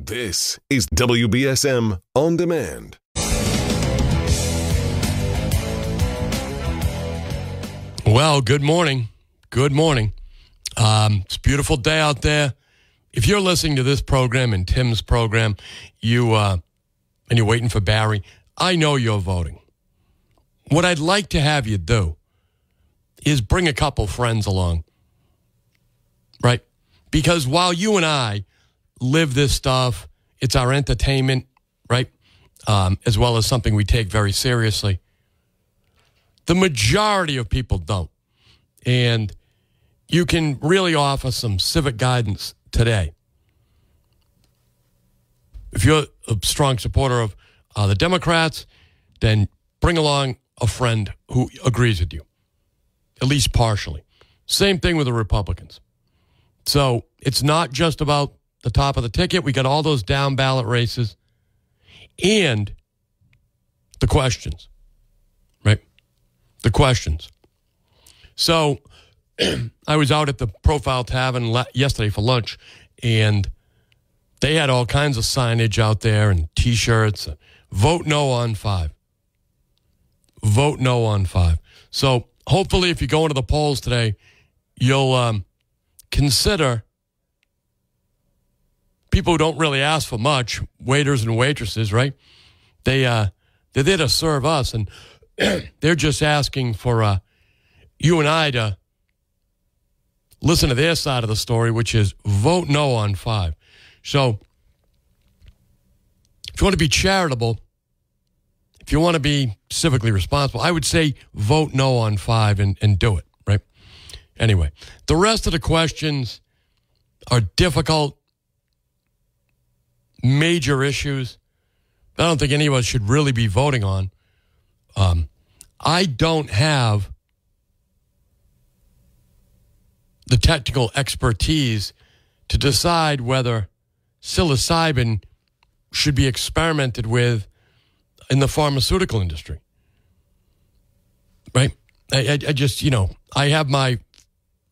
This is WBSM On Demand. Well, good morning. Good morning. It's a beautiful day out there. If you're listening to this program and Tim's program, and you're waiting for Barry, I know you're voting. What I'd like to have you do is bring a couple friends along, right? Because while you and I live this stuff, it's our entertainment, right? As well as something we take very seriously. The majority of people don't. And you can really offer some civic guidance today. If you're a strong supporter of the Democrats, then bring along a friend who agrees with you, at least partially. Same thing with the Republicans. So it's not just about the top of the ticket. We got all those down ballot races and the questions, right? The questions. So I was out at the Profile Tavern yesterday for lunch, and they had all kinds of signage out there and T-shirts. Vote no on 5. Vote no on 5. So hopefully if you go into the polls today, you'll consider people who don't really ask for much, waiters and waitresses, right? They're there to serve us, and they're just asking for you and I to listen to their side of the story, which is vote no on 5. So if you want to be charitable, if you want to be civically responsible, I would say vote no on 5 and do it, right? Anyway, the rest of the questions are difficult, major issues I don't think any of us should really be voting on. I don't have the technical expertise to decide whether psilocybin should be experimented with in the pharmaceutical industry. Right? I just, I have my,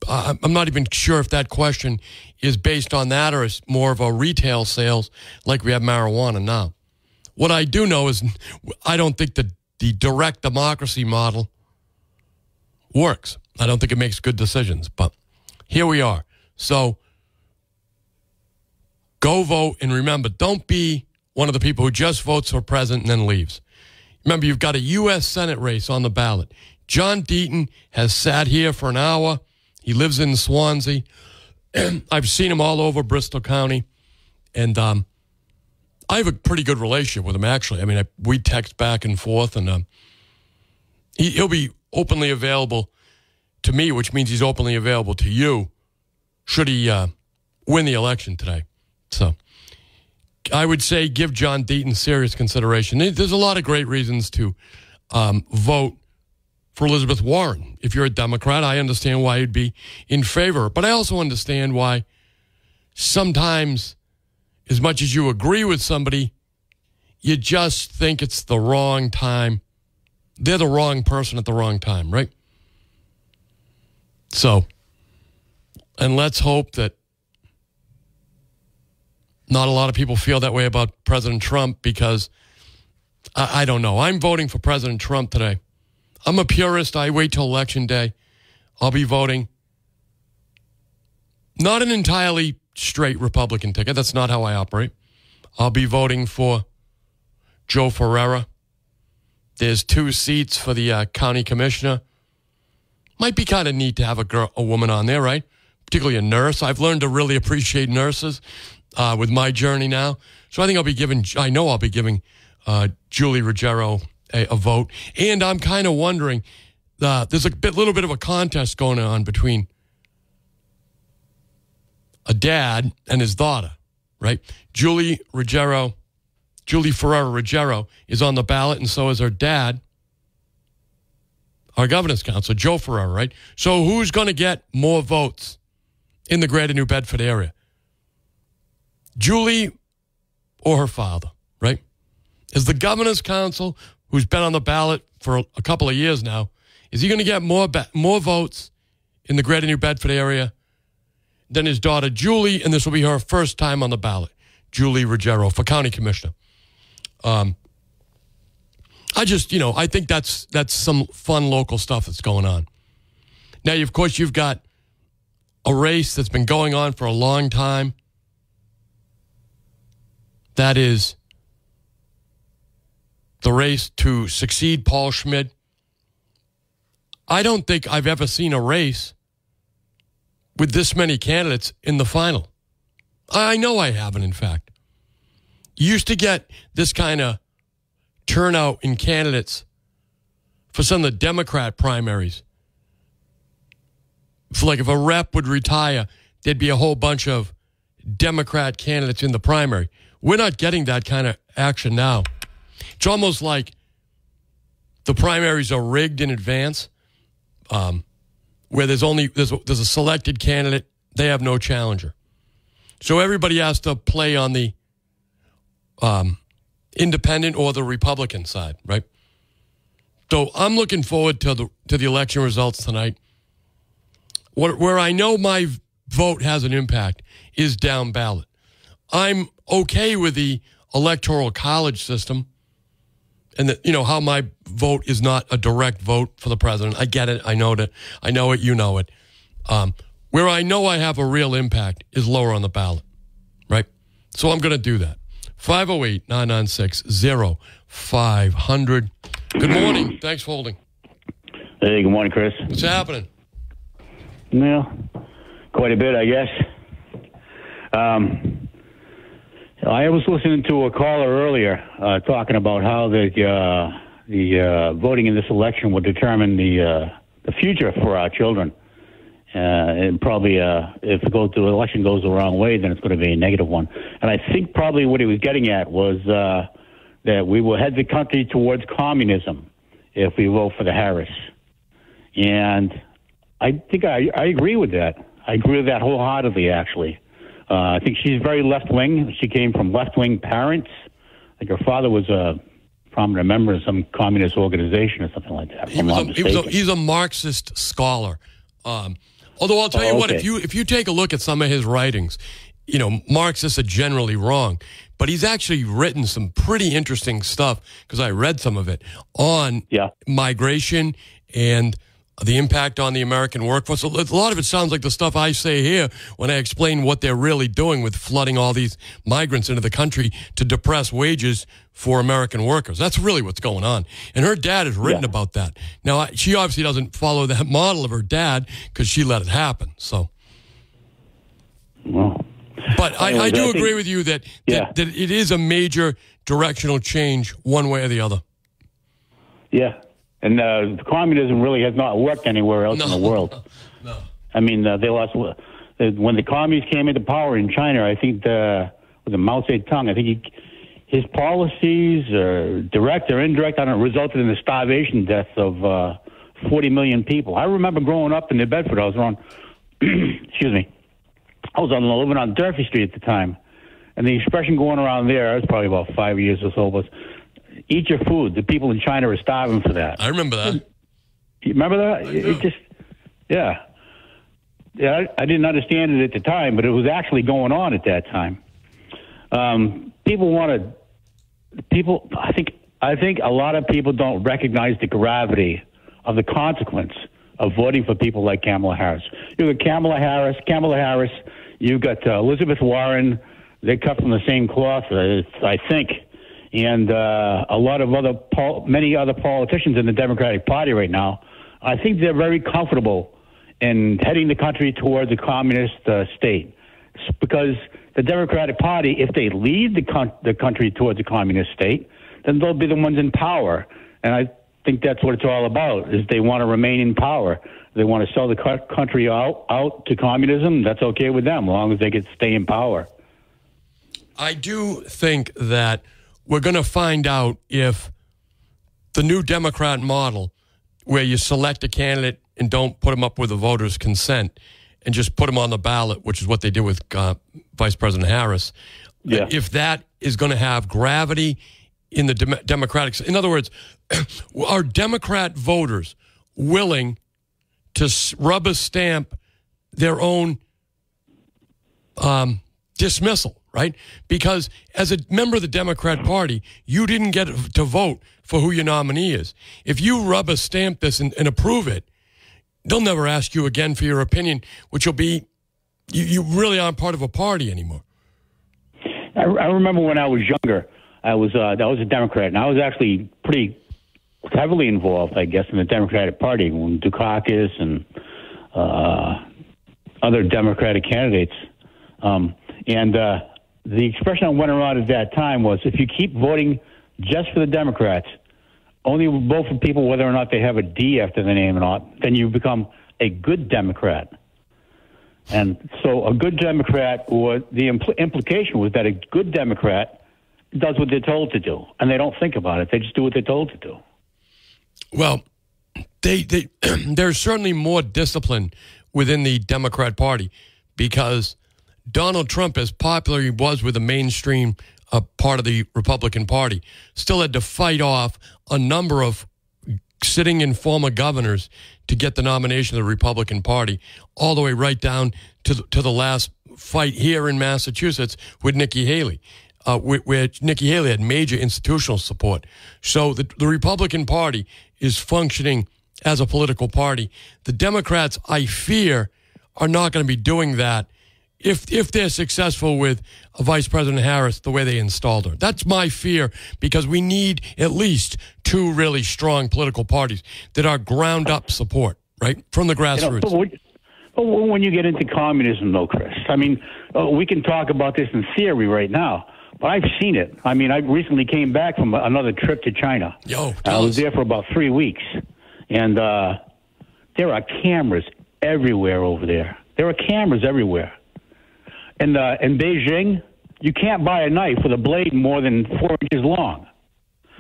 I'm not even sure if that question is based on that or is more of a retail sales like we have marijuana now. What I do know is I don't think the direct democracy model works. I don't think it makes good decisions, but here we are. So go vote, and remember, don't be one of the people who just votes for president and then leaves. Remember, you've got a U.S. Senate race on the ballot. John Deaton has sat here for an hour. He lives in Swansea. I've seen him all over Bristol County, and I have a pretty good relationship with him, actually. I mean, we text back and forth, and he'll be openly available to me, which means he's openly available to you should he win the election today. So I would say give John Deaton serious consideration. There's a lot of great reasons to vote for Elizabeth Warren. If you're a Democrat, I understand why you'd be in favor. But I also understand why sometimes, as much as you agree with somebody, you just think it's the wrong time. They're the wrong person at the wrong time, right? So, and let's hope that not a lot of people feel that way about President Trump, because I don't know. I'm voting for President Trump today. I'm a purist. I wait till Election Day. I'll be voting. Not an entirely straight Republican ticket. That's not how I operate. I'll be voting for Joe Ferreira. There's 2 seats for the county commissioner. Might be kind of neat to have a woman on there, right? Particularly a nurse. I've learned to really appreciate nurses with my journey now. So I think I'll be giving Julie Ruggiero a vote. And I'm kind of wondering, there's a little bit of a contest going on between a dad and his daughter, right? Julie Ferrera Ruggiero is on the ballot, and so is her dad, our governor's council, Joe Ferrera, right? So who's going to get more votes in the greater New Bedford area? Julie or her father, right? Is the governor's council, who's been on the ballot for a couple of years now, is he going to get more votes in the greater New Bedford area than his daughter Julie? And this will be her first time on the ballot. Julie Ruggiero for county commissioner. I think that's some fun local stuff that's going on. Now, of course, you've got a race that's been going on for a long time. That is the race to succeed Paul Schmidt. I don't think I've ever seen a race with this many candidates in the final. I know I haven't, in fact. You used to get this kind of turnout in candidates for some of the Democrat primaries. If a rep would retire, there'd be a whole bunch of Democrat candidates in the primary. We're not getting that kind of action now. It's almost like the primaries are rigged in advance, where there's a selected candidate, they have no challenger. So everybody has to play on the independent or the Republican side, right? So I'm looking forward to the election results tonight. Where I know my vote has an impact is down ballot. I'm okay with the electoral college system and how my vote is not a direct vote for the president. I get it. I know it. You know it. Where I know I have a real impact is lower on the ballot, right? So I'm going to do that. 508-996-0500. Good morning. Thanks for holding. Hey, good morning, Chris. What's happening? Well, quite a bit, I guess. I was listening to a caller earlier talking about how the voting in this election would determine the future for our children. And probably if the election goes the wrong way, then it's going to be a negative one. And I think probably what he was getting at was that we will head the country towards communism if we vote for the Harris. And I think I agree with that. I agree with that wholeheartedly, actually. I think she's very left-wing. She came from left-wing parents. I think her father was a prominent member of some communist organization or something like that. He's a Marxist scholar. Although I'll tell you what, if you take a look at some of his writings, Marxists are generally wrong. But he's actually written some pretty interesting stuff, because I read some of it, on migration and the impact on the American workforce. A lot of it sounds like the stuff I say here when I explain what they're really doing with flooding all these migrants into the country to depress wages for American workers. That's really what's going on. And her dad has written about that. Now, she obviously doesn't follow that model of her dad because she let it happen. So, well, but I do agree with you that it is a major directional change one way or the other. Yeah. And communism really has not worked anywhere else in the world. No. I mean, they lost when the communists came into power in China. I think with the Mao Zedong, I think his policies, direct or indirect, resulted in the starvation deaths of 40 million people. I remember growing up in New Bedford. I was around. Excuse me. I was living on Durfee Street at the time, and the expression going around there, I was probably about 5 years or so, was "Eat your food." The people in China are starving for that. I remember that. You remember that? I didn't understand it at the time, but it was actually going on at that time. I think a lot of people don't recognize the gravity of the consequence of voting for people like Kamala Harris. You've got Kamala Harris. You've got Elizabeth Warren. They cut from the same cloth, I think. And many other politicians in the Democratic Party right now, I think they're very comfortable in heading the country towards a communist state. Because the Democratic Party, if they lead the country towards a communist state, then they'll be the ones in power. And I think that's what it's all about, is they want to remain in power. They want to sell the country out to communism. That's okay with them, as long as they can stay in power. I do think that we're going to find out if the new Democrat model, where you select a candidate and don't put them up with the voters' consent and just put them on the ballot, which is what they did with Vice President Harris, if that is going to have gravity in the Democratic. In other words, are Democrat voters willing to rubber stamp their own dismissal, right? Because as a member of the Democrat Party, you didn't get to vote for who your nominee is. If you rubber stamp this and approve it, they'll never ask you again for your opinion, which will be, you really aren't part of a party anymore. I remember when I was younger, I was a Democrat, and I was actually pretty heavily involved, I guess, in the Democratic Party when Dukakis and other Democratic candidates. The expression that went around at that time was, if you keep voting just for the Democrats, only vote for people whether or not they have a D after the name or not, then you become a good Democrat. And so a good Democrat, or the implication was that a good Democrat does what they're told to do, and they don't think about it. They just do what they're told to do. Well, there's certainly more discipline within the Democrat Party, because Donald Trump, as popular he was with the mainstream part of the Republican Party, still had to fight off a number of sitting in former governors to get the nomination of the Republican Party, all the way right down to the last fight here in Massachusetts with Nikki Haley, where Nikki Haley had major institutional support. So the Republican Party is functioning as a political party. The Democrats, I fear, are not going to be doing that if they're successful with Vice President Harris the way they installed her. That's my fear, because we need at least two really strong political parties that are ground-up support, right, from the grassroots. But when you get into communism, though, Chris, I mean, we can talk about this in theory right now, but I've seen it. I mean, I recently came back from another trip to China. I was there for about 3 weeks, and there are cameras everywhere over there. There are cameras everywhere. And in Beijing, you can't buy a knife with a blade more than 4 inches long.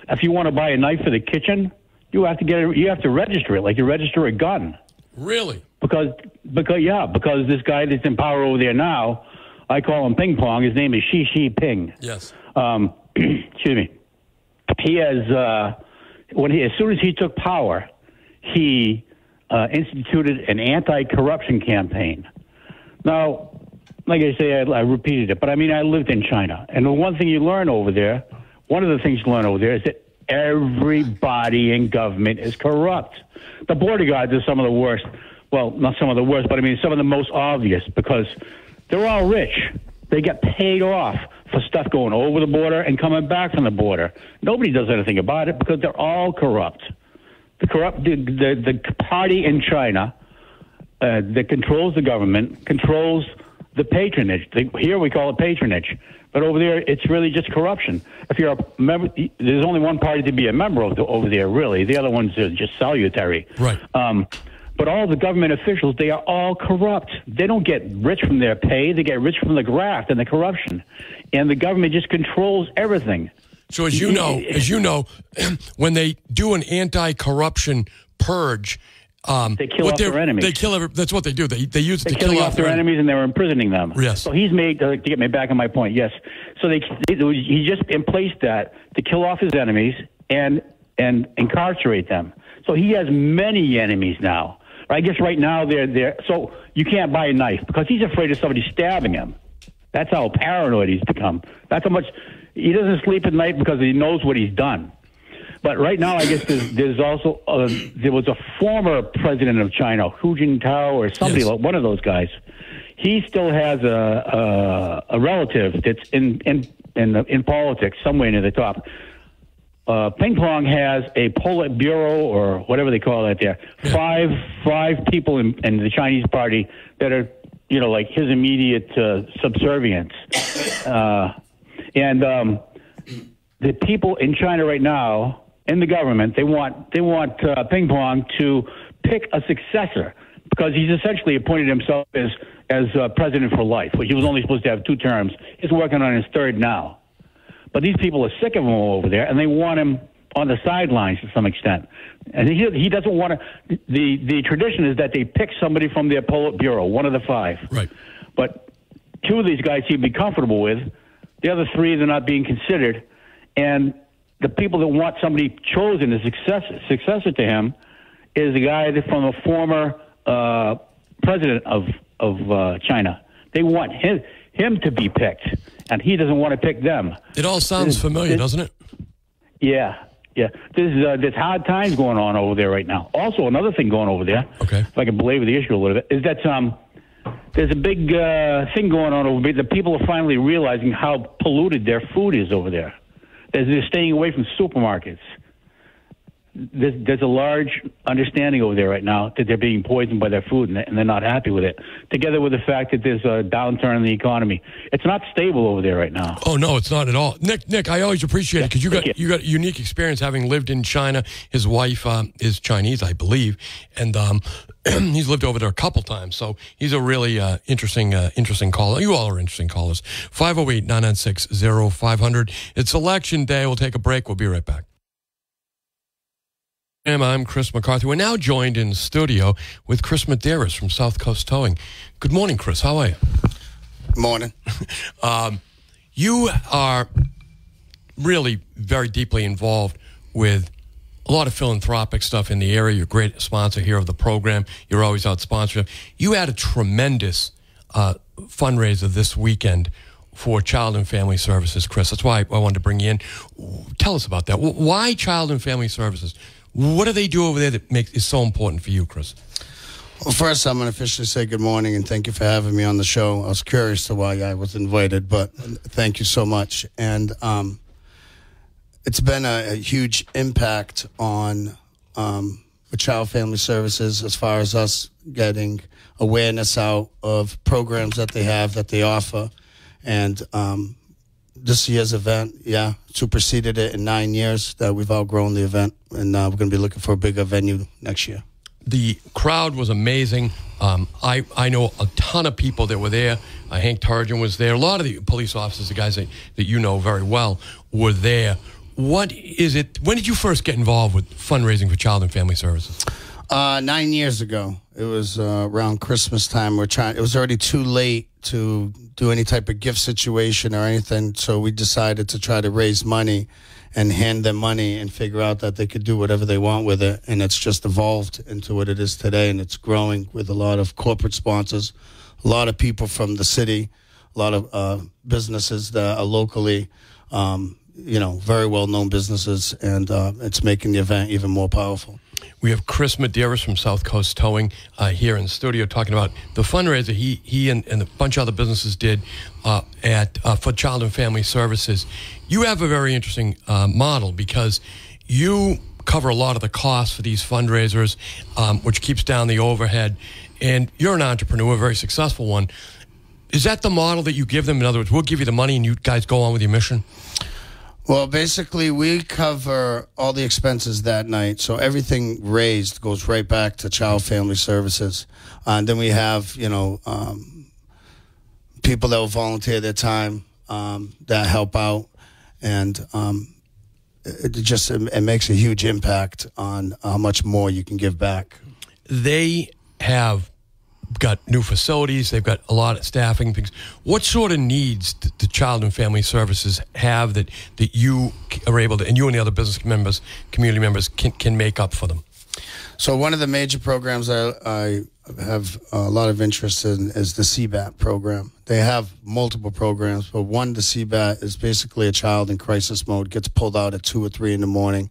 If you want to buy a knife for the kitchen, you have to register it like you register a gun. Really? Because this guy that's in power over there now, I call him Ping Pong. His name is Xi Jinping. Yes. Excuse me. He has as soon as he took power, he instituted an anti-corruption campaign. Now, like I say, I repeated it, but I mean, I lived in China, and the one of the things you learn over there is that everybody in government is corrupt. The border guards are some of the worst. Well, not some of the worst, but I mean some of the most obvious, because they're all rich. They get paid off for stuff going over the border and coming back from the border. Nobody does anything about it because they're all corrupt. The party in China that controls the government controls the patronage. Here we call it patronage, but over there it's really just corruption. If you're a member, there's only one party to be a member of over there, really. The other ones are just salutary. Right. But all the government officials, they are all corrupt. They don't get rich from their pay. They get rich from the graft and the corruption. And the government just controls everything. So as you know, when they do an anti-corruption purge, they kill off their enemies. That's what they do. They use it to kill off their enemies, and they're imprisoning them. Yes. So he's made, to get me back on my point, yes. So he just emplaced that to kill off his enemies and incarcerate them. So he has many enemies now. I guess right now they're so you can't buy a knife because he's afraid of somebody stabbing him. That's how paranoid he's become. That's how much he doesn't sleep at night because he knows what he's done. But right now, I guess there's also there was a former president of China, Hu Jintao, or somebody, yes, like one of those guys. He still has a relative that's in politics somewhere near the top. Ping Pong has a Politburo, or whatever they call that there. Five people in the Chinese party that are, like his immediate subservience. And the people in China right now, in the government, they want Ping Pong to pick a successor, because he's essentially appointed himself as president for life, which he was only supposed to have 2 terms. He's working on his 3rd now. But these people are sick of him over there, and they want him on the sidelines to some extent. And he doesn't want to. The tradition is that they pick somebody from their Politburo, one of the 5. Right. But 2 of these guys he'd be comfortable with. The other 3, they're not being considered. And the people that want somebody chosen as successor to him is a guy from a former president of China. They want him to be picked. and he doesn't want to pick them. It all sounds familiar, doesn't it? Yeah. There's hard times going on over there right now. Also, another thing going over there, okay, if I can belabor the issue a little bit, is that there's a big thing going on over there. The people are finally realizing how polluted their food is over there. They're staying away from supermarkets. There's a large understanding over there right now that they're being poisoned by their food, and they're not happy with it. Together with the fact that there's a downturn in the economy, it's not stable over there right now. Oh no, it's not at all. Nick, I always appreciate it because you got a unique experience having lived in China. His wife is Chinese, I believe, and he's lived over there a couple times. So he's a really interesting caller. You all are interesting callers. 508-996-0500. It's election day. We'll take a break. We'll be right back. I'm Chris McCarthy. We're now joined in the studio with Chris Medeiros from South Coast Towing. Good morning, Chris. How are you? Morning. You are really very deeply involved with a lot of philanthropic stuff in the area. You're a great sponsor here of the program. You're always out sponsoring. You had a tremendous fundraiser this weekend for Child and Family Services, Chris. That's why I wanted to bring you in. Tell us about that. Why Child and Family Services? What do they do over there that is so important for you, Chris? Well, first, I'm going to officially say good morning and thank you for having me on the show. I was curious to why I was invited, but thank you so much. And it's been a huge impact on the Child Family Services as far as us getting awareness out of programs that they have, that they offer. And this year's event, superseded it in 9 years that we've outgrown the event, and we're going to be looking for a bigger venue next year. The crowd was amazing. I know a ton of people that were there. Hank Tarjan was there. A lot of the police officers, the guys that you know very well, were there. What is it? When did you first get involved with fundraising for Child and Family Services? 9 years ago. It was around Christmas time. It was already too late to do any type of gift situation or anything, so we decided to try to raise money and hand them money and figure out that they could do whatever they want with it, and it's just evolved into what it is today, and it's growing with a lot of corporate sponsors, a lot of people from the city, a lot of businesses that are locally, very well-known businesses, and it's making the event even more powerful. We have Chris Medeiros from South Coast Towing here in the studio talking about the fundraiser he and a bunch of other businesses did for Child and Family Services. You have a very interesting model because you cover a lot of the costs for these fundraisers, which keeps down the overhead. And you're an entrepreneur, a very successful one. Is that the model that you give them? In other words, we'll give you the money and you guys go on with your mission? Well, basically, we cover all the expenses that night, so everything raised goes right back to Child Family Services. And then we have, people that will volunteer their time that help out, and it makes a huge impact on how much more you can give back. They have got new facilities. They've got a lot of staffing things. What sort of needs do Child and Family Services have that you are able to, and you and the other business members, community members, can make up for them? So one of the major programs I have a lot of interest in is the CBAT program. They have multiple programs, but the CBAT is basically a child in crisis mode, gets pulled out at 2 or 3 in the morning.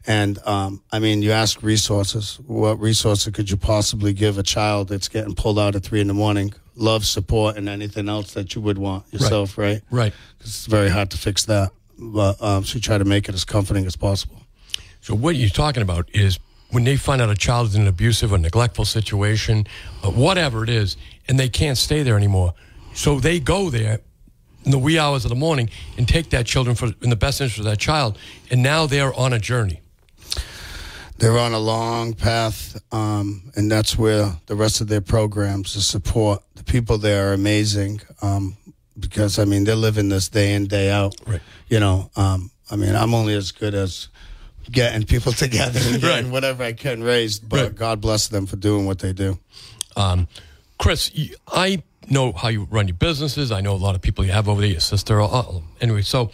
And, you ask resources. What resources could you possibly give a child that's getting pulled out at 3 in the morning? Love, support, and anything else that you would want yourself, right? Right. It's very hard to fix that. But so you try to make it as comforting as possible. So what you're talking about is when they find out a child is in an abusive or neglectful situation, whatever it is, and they can't stay there anymore. So they go there in the wee hours of the morning and take that children in the best interest of that child, and now they're on a journey. They're on a long path, and that's where the rest of their programs, the support, the people there are amazing because, they're living this day in, day out. Right. I'm only as good as getting people together and getting whatever I can raised, but God bless them for doing what they do. Chris, I know how you run your businesses. I know a lot of people you have over there, your sister. Anyway, so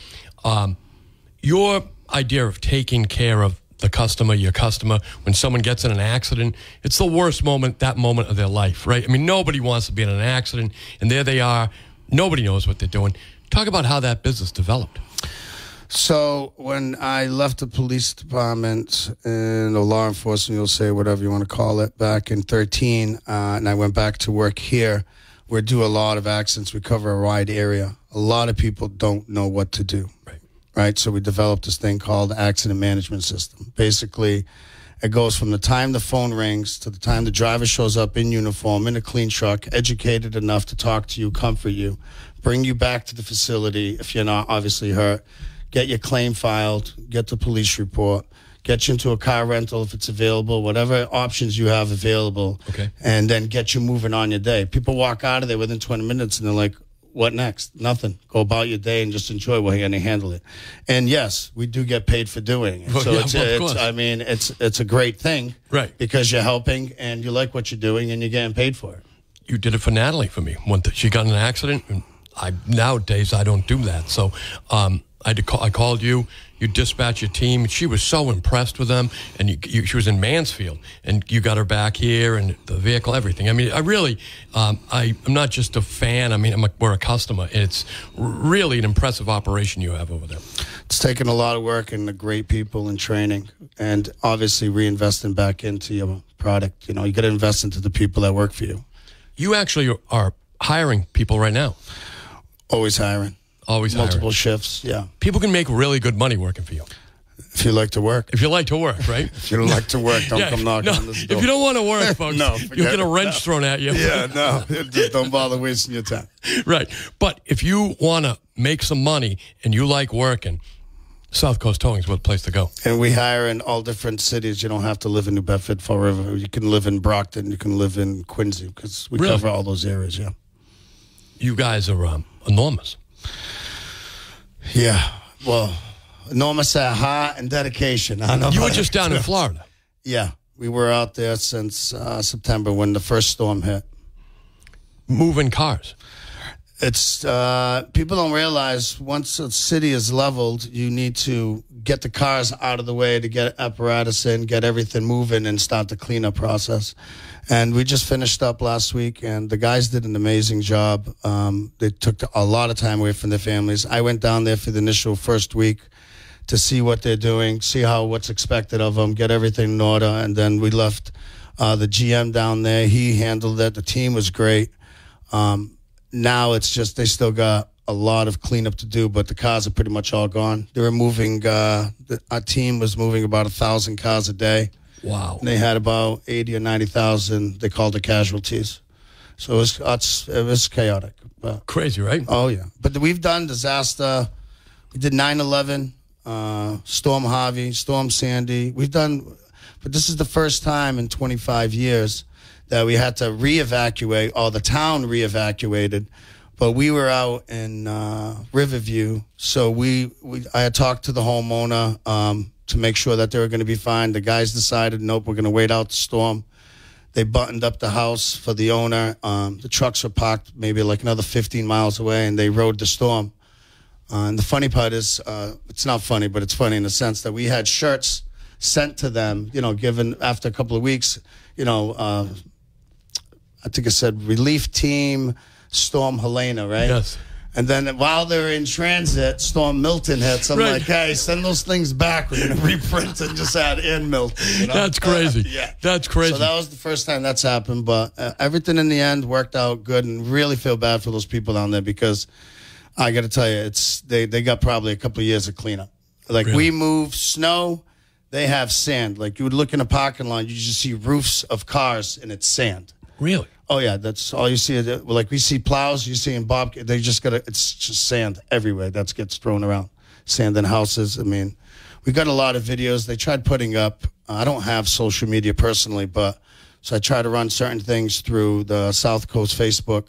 your idea of taking care of your customer, when someone gets in an accident, it's the worst moment, that moment of their life, right? Nobody wants to be in an accident, and there they are. Nobody knows what they're doing. Talk about how that business developed. So when I left the police department and the law enforcement, you'll say whatever you want to call it, back in 2013, and I went back to work here, we do a lot of accidents. We cover a wide area. A lot of people don't know what to do. Right? So we developed this thing called accident management system. Basically, it goes from the time the phone rings to the time the driver shows up in uniform, in a clean truck, educated enough to talk to you, comfort you, bring you back to the facility if you're not obviously hurt, get your claim filed, get the police report, get you into a car rental if it's available, whatever options you have available, and then get you moving on your day. People walk out of there within 20 minutes and they're like, what next? Nothing. Go about your day and just enjoy what you're going to handle it. And yes, we do get paid for doing it. So I mean, it's a great thing, right? Because you're helping and you like what you're doing and you're getting paid for it. You did it for Natalie for me. She got in an accident, and nowadays I don't do that. So I called you. You dispatched your team. She was so impressed with them, and she was in Mansfield, and you got her back here, and the vehicle, everything. I mean, I really, I'm not just a fan. I mean, we're a customer. It's really an impressive operation you have over there. It's taken a lot of work and the great people and training, and obviously reinvesting back into your product. You know, you got to invest into the people that work for you. You actually are hiring people right now. Always hiring. Always multiple shifts, yeah. People can make really good money working for you. If you like to work. If you like to work, right? If you don't like to work, don't come knocking on this door. If you don't want to work, folks, you'll get a wrench thrown at you. Yeah, no. Just don't bother wasting your time. Right. But if you want to make some money and you like working, South Coast Towing is the place to go. And we hire in all different cities. You don't have to live in New Bedford, Fall River. You can live in Brockton. You can live in Quincy because we cover all those areas, yeah. You guys are enormous. Yeah, well, enormous at heart and dedication. You were just down in Florida. Yeah, we were out there since September when the first storm hit. Moving cars. It's people don't realize once a city is leveled, you need to get the cars out of the way to get apparatus in, get everything moving, and start the cleanup process. And we just finished up last week, and the guys did an amazing job. They took a lot of time away from their families. I went down there for the initial first week to see what they're doing, see what's expected of them, get everything in order, and then we left the GM down there. He handled it. The team was great. Now it's just they still got a lot of cleanup to do, but the cars are pretty much all gone. They were moving. Our team was moving about 1,000 cars a day. Wow. And they had about 80 or 90,000, they called it casualties. So it was chaotic. But, crazy, right? Oh, yeah. But we've done disaster. We did 9/11, Storm Harvey, Storm Sandy. But this is the first time in 25 years that we had to reevacuate, or the town reevacuated. But we were out in Riverview, so I had talked to the homeowner to make sure that they were going to be fine. The guys decided, nope, we're going to wait out the storm. They buttoned up the house for the owner. The trucks were parked maybe like another 15 miles away, and they rode the storm. And the funny part is, it's not funny, but it's funny in the sense that we had shirts sent to them, given after a couple of weeks, I think it said Relief Team Storm Helena, right? Yes. And then while they were in transit, Storm Milton hits. I'm like, hey, send those things back. We're going to reprint and just add in Milton. That's crazy. Yeah. That's crazy. So that was the first time that's happened. But everything in the end worked out good, and really feel bad for those people down there because I got to tell you, they got probably a couple of years of cleanup. Like we move snow, they have sand. Like you would look in a parking lot, you just see roofs of cars, and it's sand. Really? Oh, yeah, that's all you see. Like we see plows, you see in Bob, they just it's just sand everywhere that gets thrown around. Sand in houses. I mean, we got a lot of videos. They tried putting up, I don't have social media personally, so I try to run certain things through the South Coast Facebook,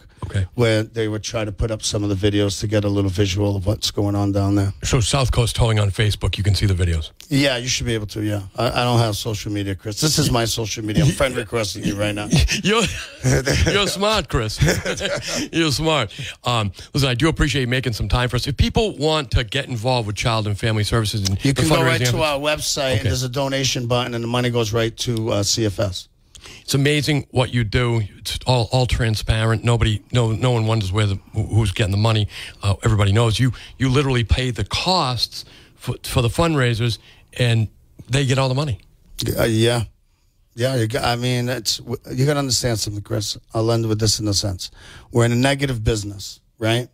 where they would try to put up some of the videos to get a little visual of what's going on down there. So South Coast Towing on Facebook, you can see the videos. Yeah, you should be able to, yeah. I don't have social media, Chris. This is my social media. I'm friend requesting you right now. You're smart, Chris. You're smart. Listen, I do appreciate you making some time for us. If people want to get involved with Child and Family Services, and you can go right to our website, and there's a donation button, and the money goes right to CFS. It's amazing what you do. It's all transparent. No one wonders who's getting the money. Everybody knows you literally pay the costs for the fundraisers, and they get all the money. Yeah. I mean, you got to understand something, Chris. I'll end with this in a sense. We're in a negative business, right?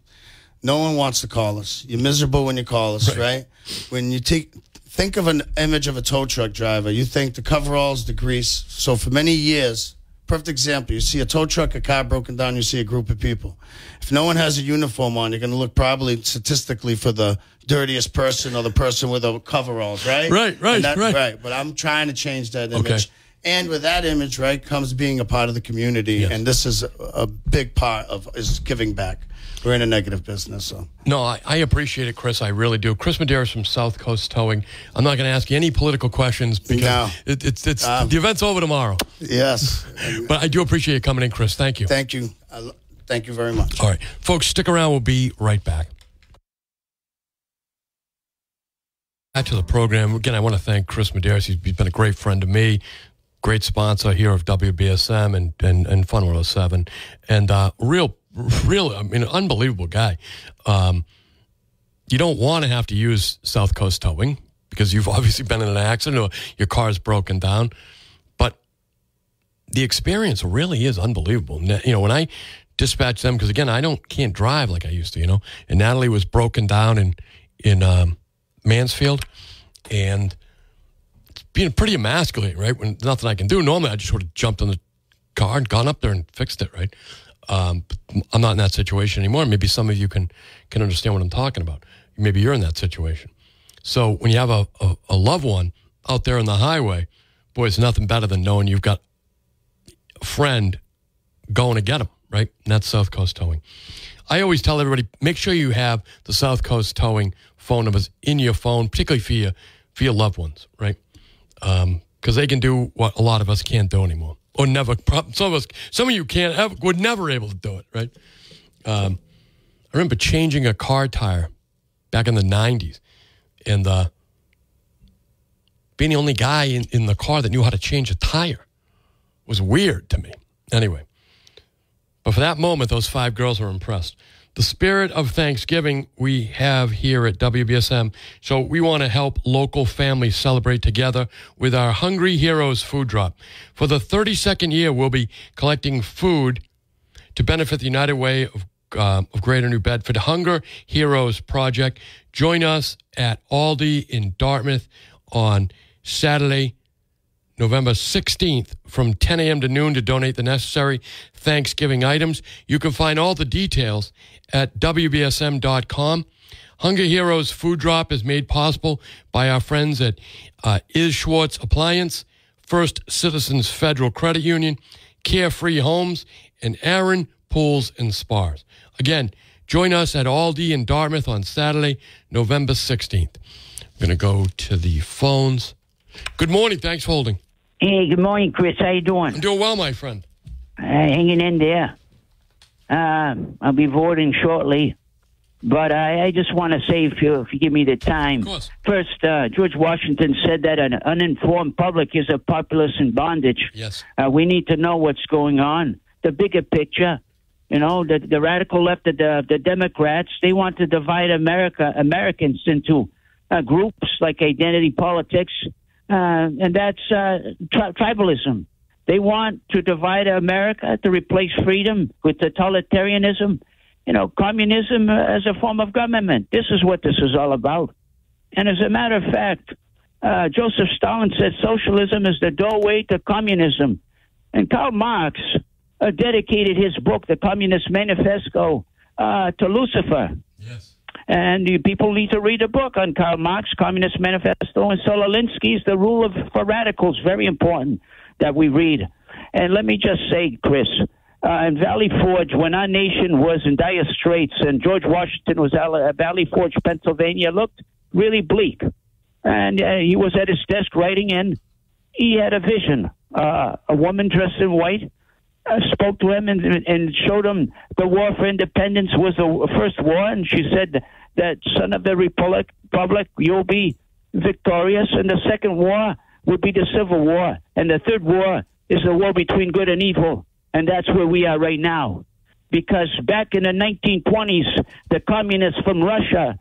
No one wants to call us. You're miserable when you call us, right? When you think of an image of a tow truck driver, you think the coveralls, the grease. So for many years, perfect example, you see a tow truck, a car broken down, you see a group of people. If no one has a uniform on, you're going to look probably statistically for the dirtiest person or the person with the coveralls, right? Right. But I'm trying to change that image. Okay. And with that image, right, comes being a part of the community. Yes. And this is a big part of is giving back. We're in a negative business. So. No, I appreciate it, Chris. I really do. Chris Medeiros from South Coast Towing. I'm not going to ask you any political questions because it's the event's over tomorrow. Yes. But I do appreciate you coming in, Chris. Thank you. Thank you. Thank you very much. All right. Folks, stick around. We'll be right back. Back to the program. Again, I want to thank Chris Medeiros. He's been a great friend to me. Great sponsor here of WBSM and Fun 107. And real, I mean, unbelievable guy. You don't want to have to use South Coast Towing because you've obviously been in an accident or your car's broken down. But the experience really is unbelievable. You know, when I dispatch them, because again, can't drive like I used to, and Natalie was broken down in Mansfield, and it's being pretty emasculating, right? When nothing I can do. Normally, I just sort of jumped in the car and gone up there and fixed it, right? I'm not in that situation anymore. Maybe some of you can understand what I'm talking about. Maybe you're in that situation. So when you have a loved one out there on the highway, boy, it's nothing better than knowing you've got a friend going to get them, right? And that's South Coast Towing. I always tell everybody, make sure you have the South Coast Towing phone numbers in your phone, particularly for your loved ones, right? Because they can do what a lot of us can't do anymore. Or never. Some of you were never able to do it, right? I remember changing a car tire back in the 90s and being the only guy in the car that knew how to change a tire was weird to me. Anyway, but for that moment, those 5 girls were impressed. The spirit of Thanksgiving we have here at WBSM, so we want to help local families celebrate together with our Hungry Heroes food drop. For the 32nd year, we'll be collecting food to benefit the United Way of Greater New Bedford Hunger Heroes Project. Join us at Aldi in Dartmouth on Saturday, November 16th from 10 a.m. to noon to donate the necessary Thanksgiving items. You can find all the details at WBSM.com. Hunger Heroes Food Drop is made possible by our friends at Is Schwartz Appliance, First Citizens Federal Credit Union, Carefree Homes, and Aaron Pools and Spas. Again, join us at Aldi in Dartmouth on Saturday, November 16th. I'm going to go to the phones. Good morning. Thanks for holding. Hey, good morning, Chris. How you doing? I'm doing well, my friend. Hanging in there. I'll be voting shortly, but I just want to say, if you give me the time. Of course. First, George Washington said that an uninformed public is a populace in bondage. Yes. We need to know what's going on, the bigger picture. You know, the radical left, the Democrats, they want to divide Americans into groups like identity politics. And that's tribalism. They want to divide America to replace freedom with totalitarianism, communism as a form of government. This is what this is all about. And as a matter of fact, Joseph Stalin said socialism is the doorway to communism. And Karl Marx dedicated his book, The Communist Manifesto, to Lucifer. Yes. And people need to read a book on Karl Marx, Communist Manifesto, and Sololinsky's The Rule for Radicals. Very important that we read. And let me just say, Chris, in Valley Forge, when our nation was in dire straits and George Washington was at Valley Forge, Pennsylvania, looked really bleak. And he was at his desk writing, and he had a vision. A woman dressed in white spoke to him and showed him the war for independence was the first war, and she said that, son of the Republic, you'll be victorious, and the second war would be the Civil War, and the third war is a war between good and evil, and that's where we are right now. Because back in the 1920s, the communists from Russia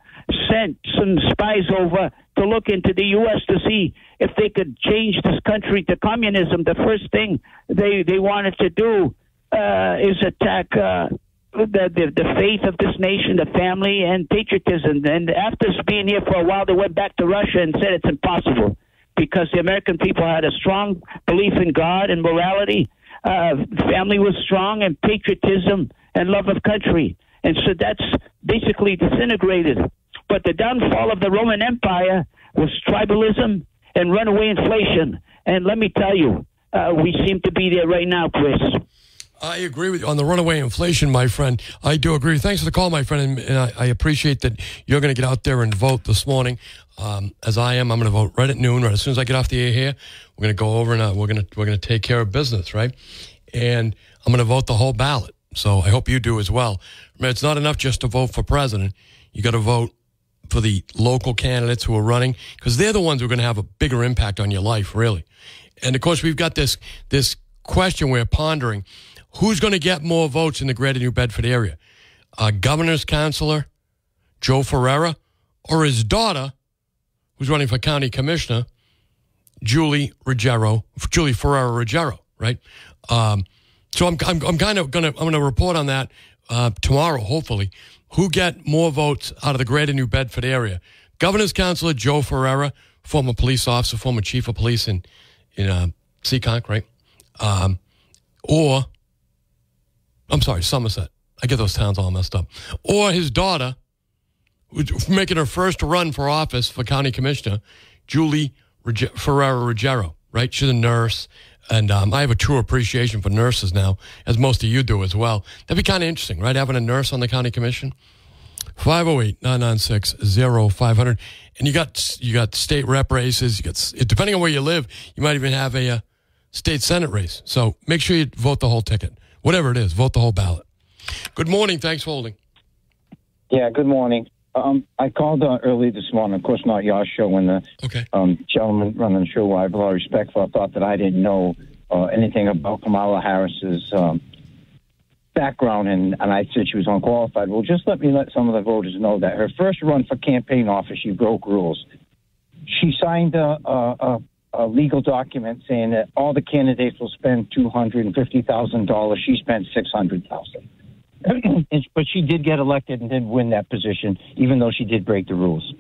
sent some spies over to look into the U.S. to see if they could change this country to communism. The first thing they wanted to do is attack the faith of this nation, the family, and patriotism. And after being here for a while, they went back to Russia and said it's impossible because the American people had a strong belief in God and morality. Family was strong, and patriotism and love of country. And so that's basically disintegrated. But the downfall of the Roman Empire was tribalism and runaway inflation. And let me tell you, we seem to be there right now, Chris. I agree with you on the runaway inflation, my friend. I do agree. Thanks for the call, my friend, and I appreciate that you're going to get out there and vote this morning. As I am, I'm going to vote right at noon. Right as soon as I get off the air here, we're going to go over and we're going to take care of business, right? And I'm going to vote the whole ballot. So I hope you do as well. I mean, it's not enough just to vote for president. You got to vote for the local candidates who are running because they're the ones who are going to have a bigger impact on your life, really. And of course, we've got this question we're pondering. Who's going to get more votes in the greater New Bedford area? Governor's counselor, Joe Ferreira, or his daughter, who's running for county commissioner, Julie Ferreira Ruggiero, right? So I'm kind of going to report on that tomorrow, hopefully. Who get more votes out of the greater New Bedford area? Governor's counselor, Joe Ferreira, former police officer, former chief of police in Seekonk, right? Or, I'm sorry, Somerset. I get those towns all messed up. Or his daughter, who's making her first run for office for county commissioner, Julie Ferreira Ruggiero, right? She's a nurse. And I have a true appreciation for nurses now, as most of you do as well. That'd be kind of interesting, right? Having a nurse on the county commission. 508-996-0500. And you got state rep races. You got, depending on where you live, you might even have a state senate race. So make sure you vote the whole ticket. Whatever it is, vote the whole ballot. Good morning. Thanks for holding. Yeah, good morning. I called early this morning, of course not your show, when the gentleman running the show, who I have a lot of respect for, thought that I didn't know anything about Kamala Harris's background, and I said she was unqualified. Well, just let some of the voters know that her first run for campaign office, she broke rules. She signed a legal document saying that all the candidates will spend $250,000. She spent $600,000. But she did get elected and did win that position, even though she did break the rules.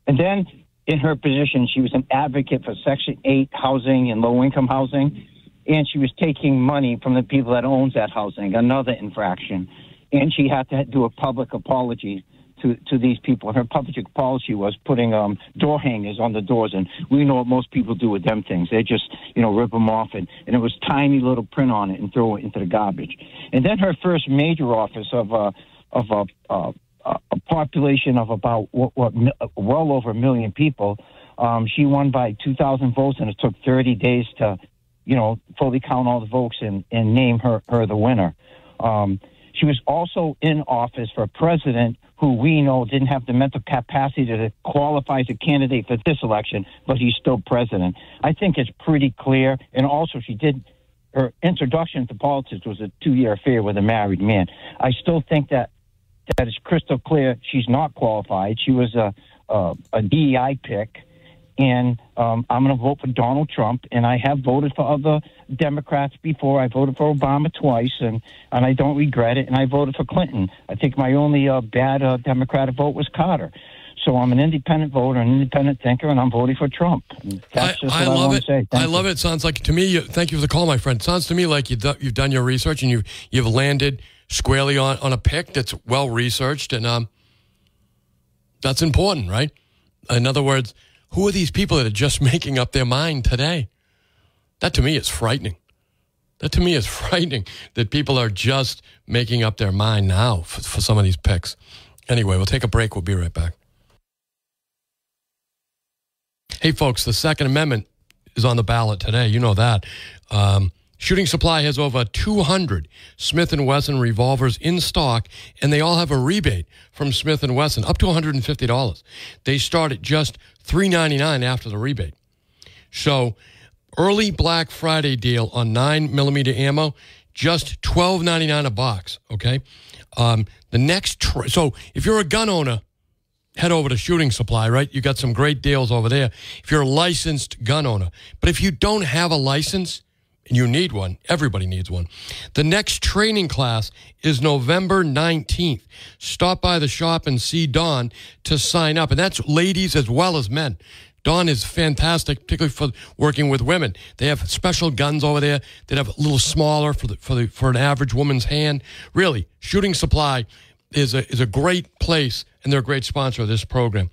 And then in her position, she was an advocate for Section 8 housing and low-income housing, and she was taking money from the people that owns that housing, another infraction. And she had to do a public apology to these people. And her public policy was putting door hangers on the doors, and we know what most people do with them things. They just, rip them off, and it was tiny little print on it and throw it into the garbage. And then her first major office of a population of about well over 1 million people, she won by 2,000 votes, and it took 30 days to, fully count all the votes and name her the winner. She was also in office for president who we know didn't have the mental capacity to qualify as a candidate for this election, but he's still president. I think it's pretty clear. And also her introduction to politics was a 2-year affair with a married man. I still think that is crystal clear. She's not qualified. She was a DEI pick. And I'm going to vote for Donald Trump, and I have voted for other Democrats before. I voted for Obama twice, and I don't regret it, and I voted for Clinton. I think my only bad Democratic vote was Carter. So I'm an independent voter, an independent thinker, and I'm voting for Trump. That's just what I love it. Say. I love it. Sounds like, to me, thank you for the call, my friend. Sounds to me like you've done your research, and you've landed squarely on a pick that's well-researched, and that's important, right? In other words, who are these people that are just making up their mind today? That to me is frightening. That people are just making up their mind now for some of these picks. Anyway, we'll take a break. We'll be right back. Hey, folks, the Second Amendment is on the ballot today. You know that. Shooting Supply has over 200 Smith & Wesson revolvers in stock, and they all have a rebate from Smith & Wesson, up to $150. They start at just $399 after the rebate. So Early Black Friday deal on 9mm ammo, just $12.99 a box, okay? The next, so if you're a gun owner, head over to Shooting Supply, right? You got some great deals over there if you're a licensed gun owner. But if you don't have a license, and you need one, everybody needs one, the next training class is November 19th. Stop by the shop and see Dawn to sign up. And that's ladies as well as men. Dawn is fantastic, particularly for working with women. They have special guns over there that have a little smaller for an average woman's hand. Really, Shooting Supply is a great place, and they're a great sponsor of this program.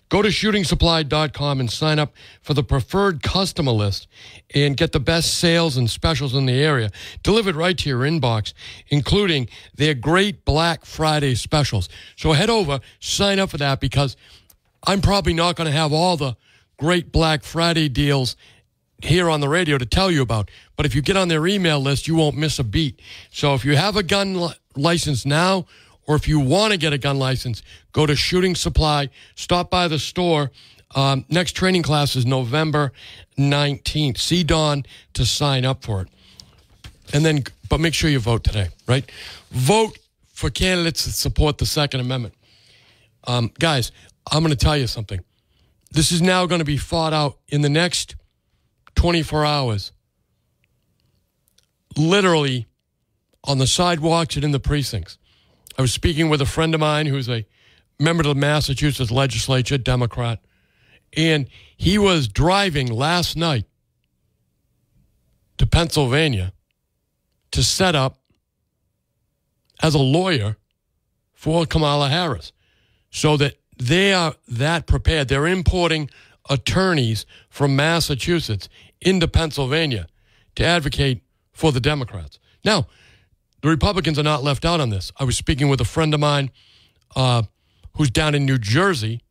Go to shootingsupply.com and sign up for the preferred customer list and get the best sales and specials in the area delivered right to your inbox, including their great Black Friday specials. So head over, sign up for that, because I'm probably not going to have all the great Black Friday deals here on the radio to tell you about. But if you get on their email list, you won't miss a beat. So if you have a gun license now, or if you want to get a gun license, go to Shooting Supply. Stop by the store. Next training class is November 19th. See Dawn to sign up for it. And then, but make sure you vote today, right? Vote for candidates that support the Second Amendment. Guys, I'm going to tell you something. This is now going to be fought out in the next 24 hours. Literally on the sidewalks and in the precincts. I was speaking with a friend of mine who's a member of the Massachusetts legislature, Democrat, and he was driving last night to Pennsylvania to set up as a lawyer for Kamala Harris, so that they are that prepared. They're importing attorneys from Massachusetts into Pennsylvania to advocate for the Democrats. Now, the Republicans are not left out on this. I was speaking with a friend of mine who's down in New Jersey,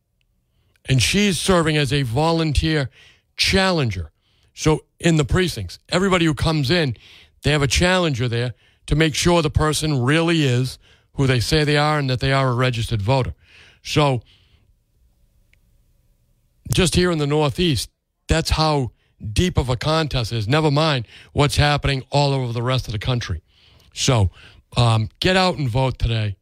and she's serving as a volunteer challenger. So in the precincts, everybody who comes in, they have a challenger there to make sure the person really is who they say they are and that they are a registered voter. So just here in the Northeast, that's how deep of a contest it is. Never mind what's happening all over the rest of the country. So get out and vote today.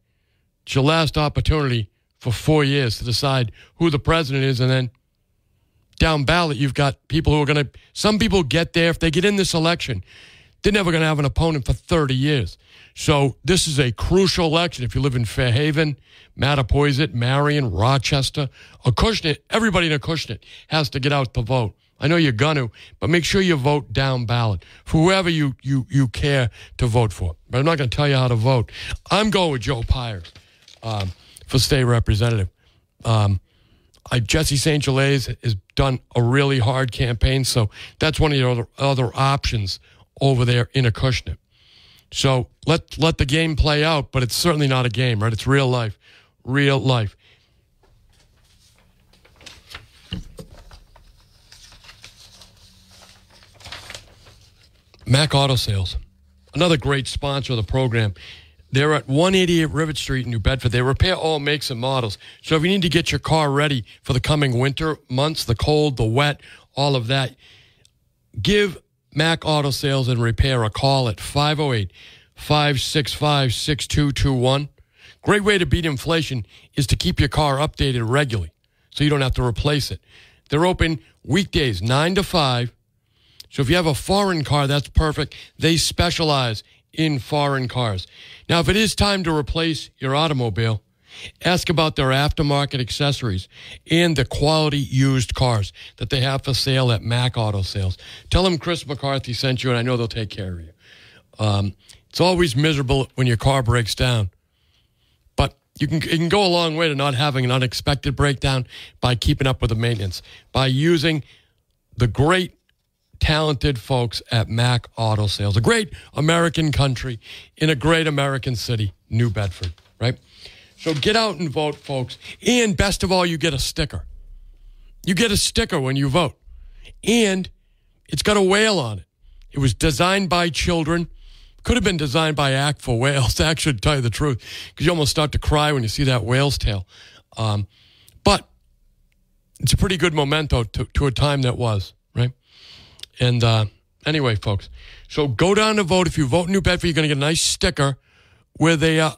It's your last opportunity for 4 years to decide who the president is, and then down ballot, you've got people who are going to, some people get there. If they get in this election, they're never going to have an opponent for 30 years. So this is a crucial election. If you live in Fairhaven, Mattapoisett, Marion, Rochester, Acushnet, everybody in Acushnet has to get out to vote. I know you're going to, but make sure you vote down ballot for whoever you care to vote for. But I'm not going to tell you how to vote. I'm going with Joe Pires for state representative. Jesse St. Gelais has done a really hard campaign, so that's one of the other options over there in Acushnet. So let the game play out, but it's certainly not a game, right? It's real life. Real life. Mac Auto Sales, another great sponsor of the program. They're at 188 Rivet Street in New Bedford. They repair all makes and models. So if you need to get your car ready for the coming winter months, the cold, the wet, all of that, give Mac Auto Sales and Repair a call at 508-565-6221. Great way to beat inflation is to keep your car updated regularly so you don't have to replace it. They're open weekdays 9 to 5. So if you have a foreign car, that's perfect. They specialize in foreign cars. Now, if it is time to replace your automobile, ask about their aftermarket accessories and the quality used cars that they have for sale at Mac Auto Sales. Tell them Chris McCarthy sent you, and I know they'll take care of you. It's always miserable when your car breaks down, but it can go a long way to not having an unexpected breakdown by keeping up with the maintenance, by using the great talented folks at Mac Auto Sales, a great American country in a great American city, New Bedford, right? So get out and vote, folks. And best of all, you get a sticker. You get a sticker when you vote. And it's got a whale on it. It was designed by children. Could have been designed by Act for Whales, actually, to tell you the truth, because you almost start to cry when you see that whale's tail. But it's a pretty good memento to a time that was, right? And anyway, folks, so go down to vote. If you vote in New Bedford, you're going to get a nice sticker with a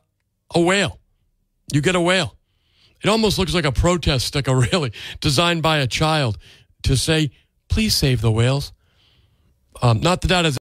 whale. You get a whale. It almost looks like a protest sticker, really, designed by a child to say, please save the whales. Not that that is